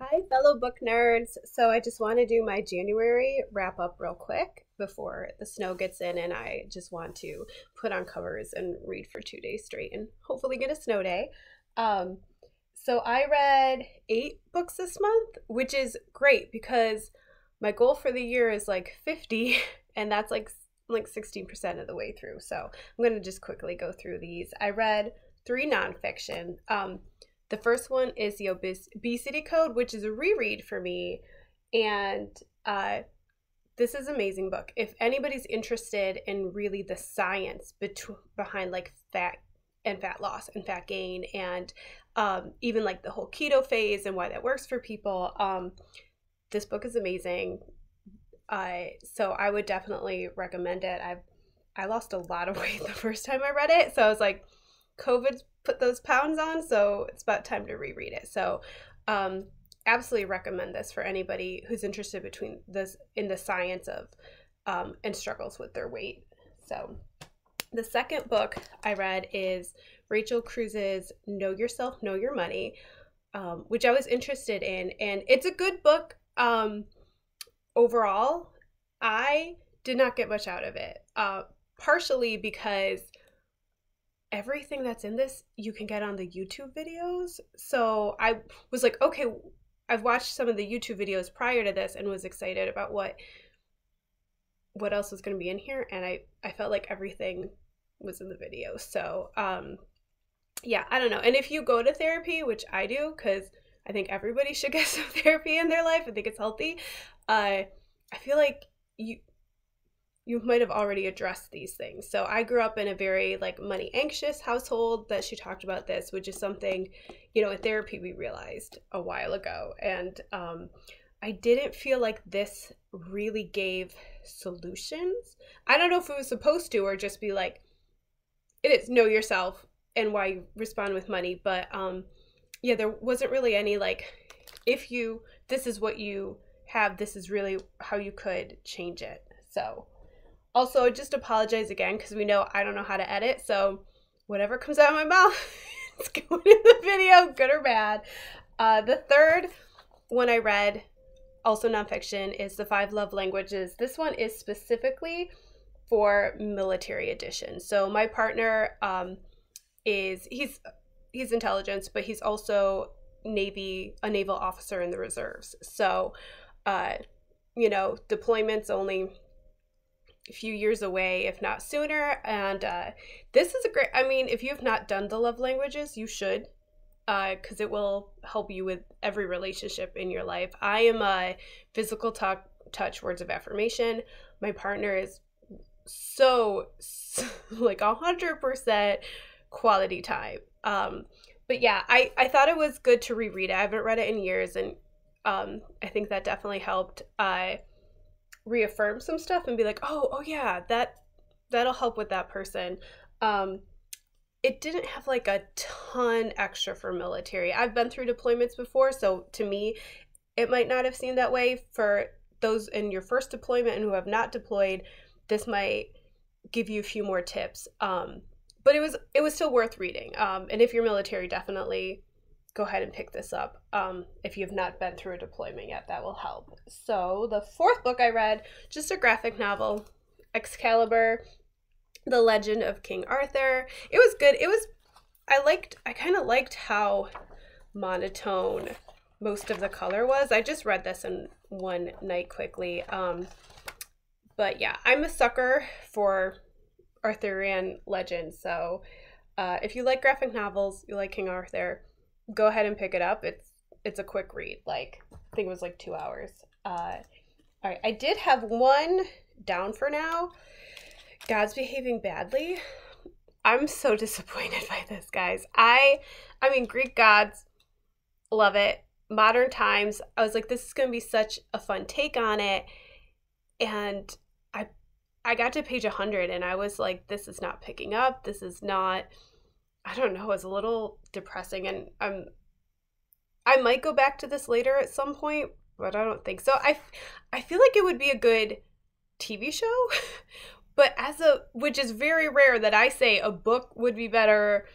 Hi, fellow book nerds. So I just want to do my January wrap up real quick before the snow gets in, and I just want to put on covers and read for 2 days straight and hopefully get a snow day. Um, so I read 8 books this month, which is great because my goal for the year is like 50, and that's like 16% of the way through. So I'm going to just quickly go through these. I read 3 nonfiction. The first one is the Obesity Code, which is a reread for me. And this is an amazing book. If anybody's interested in really the science behind like fat loss and fat gain, and even like the whole keto phase and why that works for people, this book is amazing. So I would definitely recommend it. I lost a lot of weight the first time I read it, so I was like, COVID put those pounds on, so it's about time to reread it. So absolutely recommend this for anybody who's interested between this in the science of and struggles with their weight. So the second book I read is Rachel Cruz's Know Yourself, Know Your Money, which I was interested in, and it's a good book. Overall, I did not get much out of it, partially because everything that's in this you can get on the YouTube videos. So I was like, okay, I've watched some of the YouTube videos prior to this and was excited about what else was going to be in here, and I felt like everything was in the video. So yeah, I don't know. And if you go to therapy, which I do because I think everybody should get some therapy in their life, I think it's healthy, I feel like you might have already addressed these things. So I grew up in a very like money anxious household that she talked about this, which is something, in therapy we realized a while ago. And I didn't feel like this really gave solutions. I don't know if it was supposed to or just be like, it is know yourself and why you respond with money. But yeah, there wasn't really any like, this is what you have, this is really how you could change it. So also, just apologize again because we know I don't know how to edit, so whatever comes out of my mouth, it's going in the video, good or bad. The third one I read, also nonfiction, is The 5 Love Languages. This one is specifically for military edition. So my partner he's intelligence, but he's also a naval officer in the reserves. So, deployment's only a few years away, if not sooner. And this is if you have not done the love languages, you should, because it will help you with every relationship in your life. I am a physical touch, words of affirmation. My partner is so like 100% quality time. But yeah, I thought it was good to reread it. I haven't read it in years, and I think that definitely helped reaffirm some stuff and be like, oh yeah, that'll help with that person. It didn't have like a ton extra for military. I've been through deployments before, so to me it might not have seemed that way. For those in your first deployment and who have not deployed, this might give you a few more tips, but it was still worth reading. And if you're military, definitely go ahead and pick this up. If you've not been through a deployment yet, that will help. So the fourth book I read, just a graphic novel, Excalibur, The Legend of King Arthur. It was good. I kind of liked how monotone most of the color was. I just read this in one night quickly. But yeah, I'm a sucker for Arthurian legends. So if you like graphic novels, you like King Arthur, go ahead and pick it up. It's a quick read. Like, I think it was like 2 hours. All right, I did have one down for now. God's Behaving Badly. I'm so disappointed by this, guys. I mean, Greek gods, love it. Modern times, I was like, this is gonna be such a fun take on it, and I got to page 100 and I was like, this is not picking up. This is not, I don't know, it's a little depressing, and I might go back to this later at some point, but I don't think so. I feel like it would be a good TV show, but which is very rare that I say a book would be better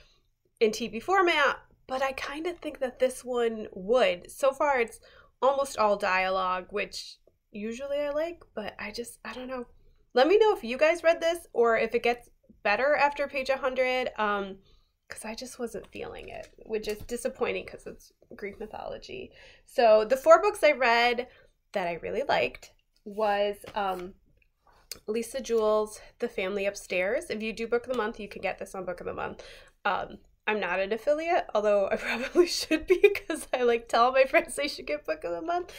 in TV format, but I kind of think that this one would. So far, it's almost all dialogue, which usually I like, but I don't know. Let me know if you guys read this or if it gets better after page 100, because I just wasn't feeling it, which is disappointing because it's Greek mythology. So the 4 books I read that I really liked was Lisa Jewell's The Family Upstairs. If you do Book of the Month, you can get this on Book of the Month. I'm not an affiliate, although I probably should be because I like tell my friends they should get Book of the Month.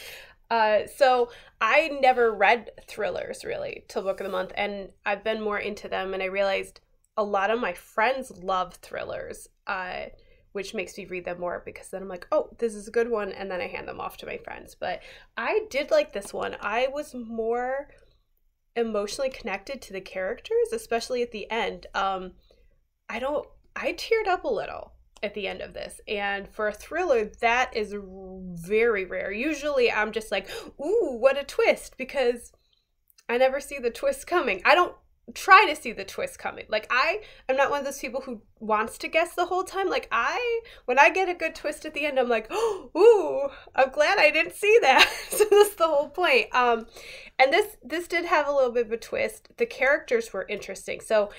So I never read thrillers really till Book of the Month, and I've been more into them, and I realized a lot of my friends love thrillers, which makes me read them more because then I'm like, oh, this is a good one, and then I hand them off to my friends. But I did like this one. I was more emotionally connected to the characters, especially at the end. I teared up a little at the end of this, and for a thriller, that is very rare. Usually I'm just like, ooh, what a twist, because I never see the twist coming. I don't try to see the twist coming. Like, I'm not one of those people who wants to guess the whole time. Like, when I get a good twist at the end, I'm like, oh, ooh, I'm glad I didn't see that. So that's the whole point. And this did have a little bit of a twist. The characters were interesting. So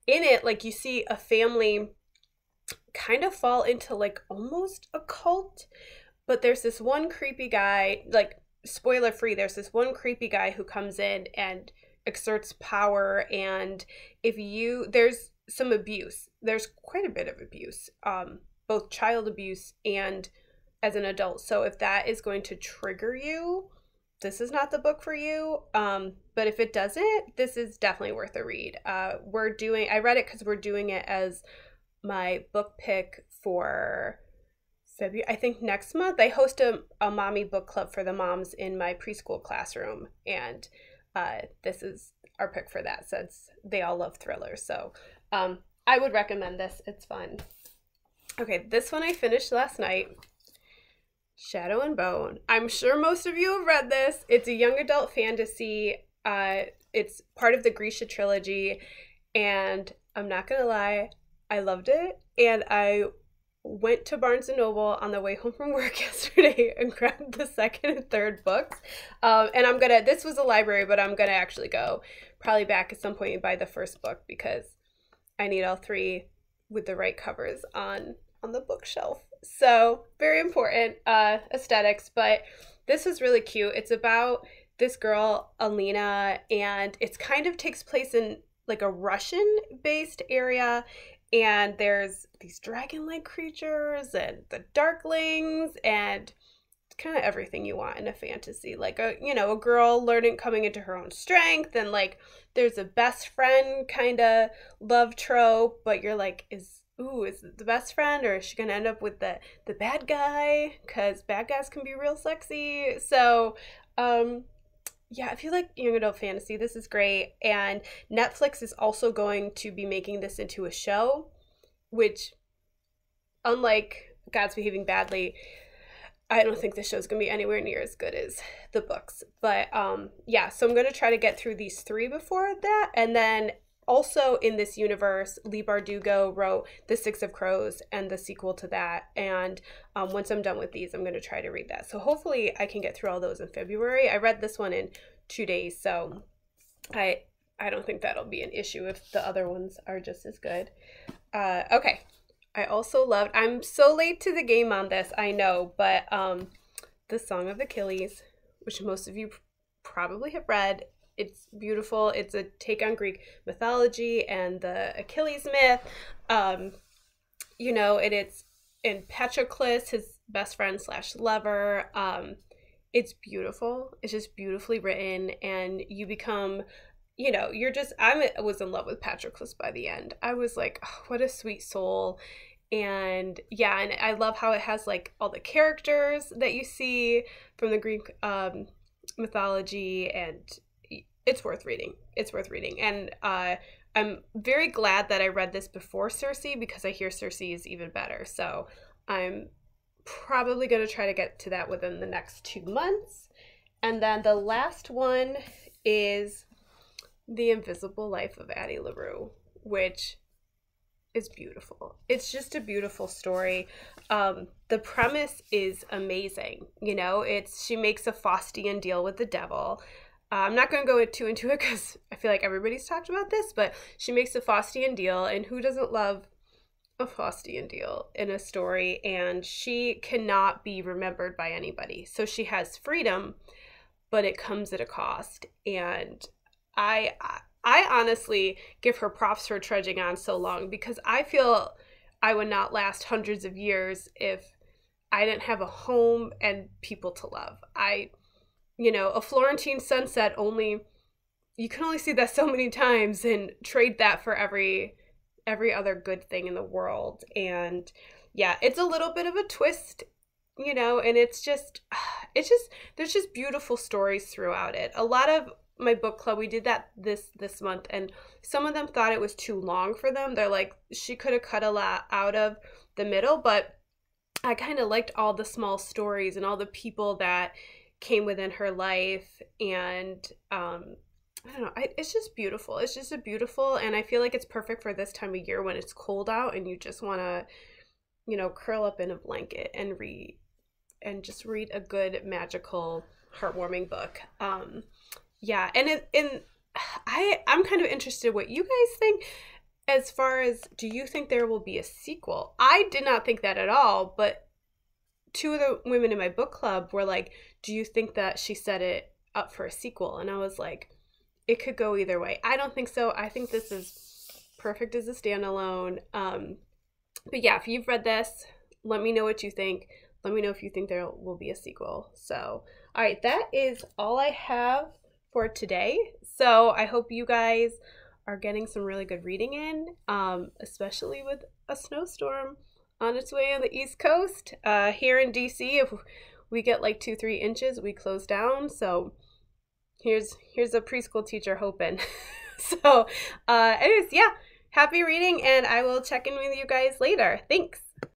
in it, like, you see a family kind of fall into like almost a cult, but there's this one creepy guy, like, spoiler free, there's this one creepy guy who comes in and exerts power, and there's some abuse. There's quite a bit of abuse, both child abuse and as an adult. So if that is going to trigger you, this is not the book for you. But if it doesn't, this is definitely worth a read. I read it because we're doing it as my book pick for February. I think next month I host a mommy book club for the moms in my preschool classroom, and this is our pick for that since they all love thrillers. So I would recommend this. It's fun. Okay, this one I finished last night. Shadow and Bone. I'm sure most of you have read this. It's a young adult fantasy. It's part of the Grisha trilogy, and I'm not gonna lie, I loved it, and I went to Barnes & Noble on the way home from work yesterday and grabbed the second and third books. And this was a library, but I'm gonna actually go probably back at some point and buy the first book because I need all 3 with the right covers on the bookshelf. So very important aesthetics, but this was really cute. It's about this girl, Alina, and it's kind of takes place in like a Russian-based area, and there's these dragon-like creatures and the darklings and kind of everything you want in a fantasy. Like a girl coming into her own strength, and like there's a best friend kind of love trope, but you're like, is it the best friend, or is she gonna end up with the bad guy? Because bad guys can be real sexy. So yeah, if you like young adult fantasy, this is great. And Netflix is also going to be making this into a show, which, unlike God's Behaving Badly, I don't think the show's going to be anywhere near as good as the books. But yeah, so I'm going to try to get through these 3 before that. And then also in this universe, Leigh Bardugo wrote The Six of Crows and the sequel to that. And once I'm done with these, I'm going to try to read that. So hopefully I can get through all those in February. I read this one in 2 days, so I don't think that'll be an issue if the other ones are just as good. Okay. I also loved, I'm so late to the game on this, I know, but the Song of Achilles, which most of you probably have read. It's beautiful. It's a take on Greek mythology and the Achilles myth. It's in Patroclus, his best friend / lover. It's beautiful. It's just beautifully written, and you become, I was in love with Patroclus by the end. I was like, oh, what a sweet soul. And yeah, and I love how it has like all the characters that you see from the Greek mythology, and it's worth reading. It's worth reading. And I'm very glad that I read this before Circe, because I hear Circe is even better. So I'm probably going to try to get to that within the next 2 months. And then the last one is The Invisible Life of Addy LaRue, which is beautiful. It's just a beautiful story. The premise is amazing. You know, she makes a Faustian deal with the devil. I'm not going to go too into it because I feel like everybody's talked about this, but she makes a Faustian deal, and who doesn't love a Faustian deal in a story? And she cannot be remembered by anybody. So she has freedom, but it comes at a cost. And I honestly give her props for trudging on so long, because I feel I would not last hundreds of years if I didn't have a home and people to love. A Florentine sunset, you can only see that so many times, and trade that for every other good thing in the world. And yeah, it's a little bit of a twist, and it's just there's just beautiful stories throughout it. A lot of my book club, we did that this month, and some of them thought it was too long for them. They're like, she could have cut a lot out of the middle, but I kind of liked all the small stories and all the people that came within her life. And I don't know, it's just beautiful. It's just beautiful, and I feel like it's perfect for this time of year when it's cold out and you just want to curl up in a blanket and read a good, magical, heartwarming book. Yeah, and I'm kind of interested what you guys think as far as, do you think there will be a sequel? I did not think that at all, but two of the women in my book club were like, do you think that she set it up for a sequel? And I was like, it could go either way. I don't think so. I think this is perfect as a standalone. But yeah, if you've read this, let me know what you think. Let me know if you think there will be a sequel. So, all right, that is all I have for today. So I hope you guys are getting some really good reading in, especially with a snowstorm on its way on the East Coast. Here in DC, if we get like 2-3 inches, we close down. So here's a preschool teacher hoping. So anyways, yeah, happy reading, and I will check in with you guys later. Thanks.